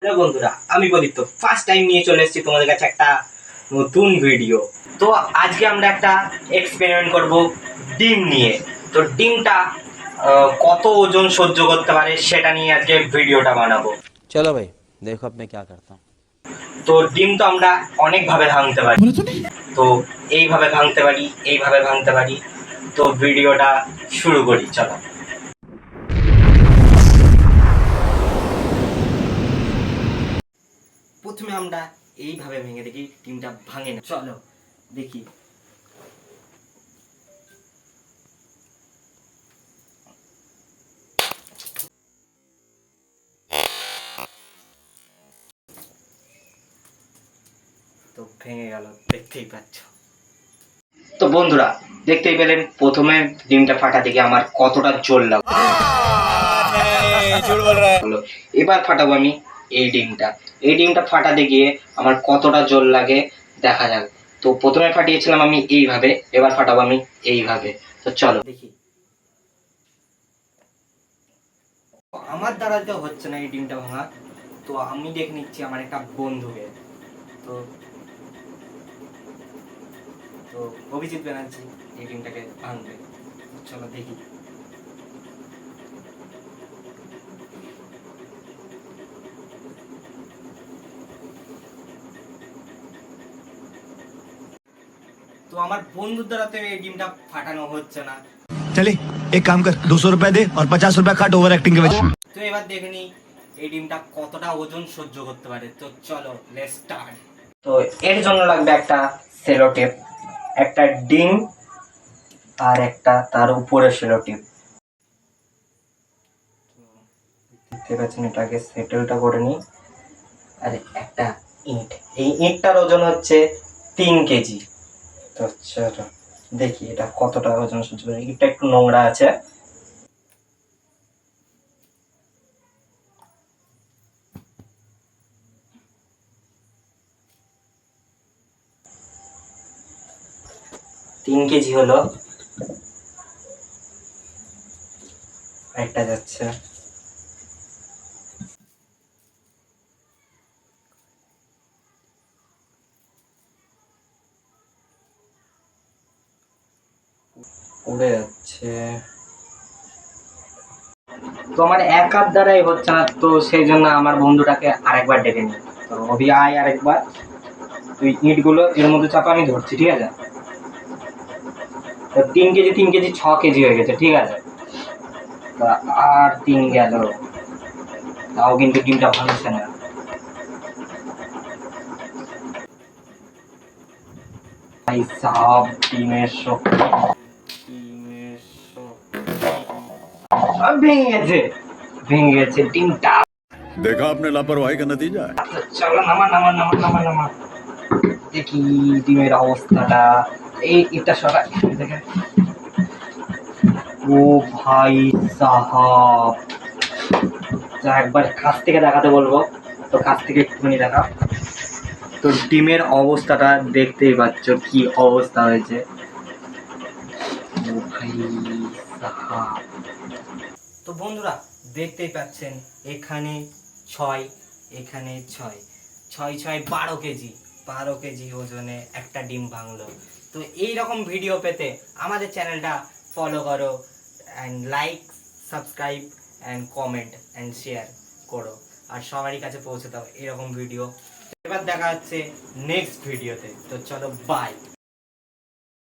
Hello বন্ধুরা, আমি প্রদীপ্ত first time নিয়ে চলে এসেছি তোমাদের কাছে একটা নতুন ভিডিও। তো আজকে আমরা একটা এক্সপেরিমেন্ট করব ডিম নিয়ে। তো ডিমটা কত ওজন সহ্য করতে পারে সেটা নিয়ে আজকে ভিডিওটা বানাবো। चलो भाई देखो अब मैं क्या करता हूँ। তো ডিম তো আমরা অনেকভাবে ভাঙতে পারি, তো এইভাবে ভাঙতে পারি, এইভাবে ভাঙতে পারি। তো ভিডিওটা শুরু করি, চলো। প্রথমে আমরা এইভাবে ভেঙে দেখি ডিমটা ভাঙে না, চলো দেখি। তো ভেঙে গেল, দেখতেই পাচ্ছ। তো বন্ধুরা দেখতেই পেলেন, প্রথমে ডিমটা ফাটা থেকে আমার কতটা জোর লাগলো। এবার ফাটাবো আমি এই ডিমটা ফাটাতে গিয়ে আমার কতটা জোর লাগে দেখা যাক। তো প্রথমে ফাটিয়েছিলাম আমি এইভাবে, এবার ফাটাবো আমি এইভাবে। তো চলো দেখি। আমার দ্বারা তো হচ্ছে না এই ডিমটা ভাঙা, তো আমি দেখে নিচ্ছি আমার একটা বন্ধুকে। তো তো অভিজিৎ ব্যানার্জি এই ডিমটাকে ভাঙবে, চলো দেখি। তো আমার বন্ধুর দ্বারা তো এই ডিমটা ফাটানো হচ্ছে না। चले एक काम कर 200 रुपए दे और 50 रुपए काट ओवर एक्टिंग के वजह। তো এবার দেখে নি এই ডিমটা কতটা ওজন সহ্য করতে পারে। তো চলো লেটস স্টার্ট। তো এর জন্য লাগবে একটা সেলো টেপ, একটা ডিম আর একটা তার উপরে সেলো টেপ। দেখতে পাচ্ছেন, এটাকে সেটেলটা করে নিই। আর একটা ইট, এই ইটটার ওজন হচ্ছে 3 কেজি। তো চলো দেখি এটা কতটা ওজন সহ্য করে। ইটটা একটু নোংরা আছে। তিন কেজি হলো, একটা যাচ্ছে। উড়ে যাচ্ছে। তো আমার এক হাত দ্বারাই হচ্ছে না, তো সেই জন্য আমার বন্ধুটাকে আরেকবার ডেকে নি। তো অভি আয় আরেকবার, তুই ইট গুলো এর মধ্যে চাপা, আমি ধরছি, ঠিক আছে? তো 3 কেজি 3 কেজি 6 কেজি হয়ে গেছে, ঠিক আছে। আর 3 গেল, তাও কিন্তু ডিমটা ভাঙছে না। ভাই সাহাব, ডিমের শক্তি, ভেঙে গেছে, ভেঙে গেছে ডিমটা। देखा आपने लापरवाही का नतीजा है। চলো নামা নামা নামা নামা নামা, দেখি ডিমের অবস্থাটা। এটা সবাই দেখে। ও ভাই সাহাব, যা একবার কাছ থেকে দেখাতে বলবো, তো কাছ থেকে একটুখানি দেখা। তো ডিমের অবস্থাটা দেখতেই পাচ্ছ কি অবস্থা হয়েছে। ও ভাই সাহাব। তো বন্ধুরা দেখতেই পাচ্ছেন, এখানে 6, এখানে 6, 6 6 12 কেজি, 12 কেজি ওজনে একটা ডিম ভাঙলো। তো এইরকম ভিডিও পেতে আমাদের চ্যানেলটা ফলো করো, and like, subscribe and comment and share করো, আর সবারই কাছে পৌঁছে দাও এরকম ভিডিও। এবার দেখা হচ্ছে নেক্সট ভিডিওতে। তো চলো বাই।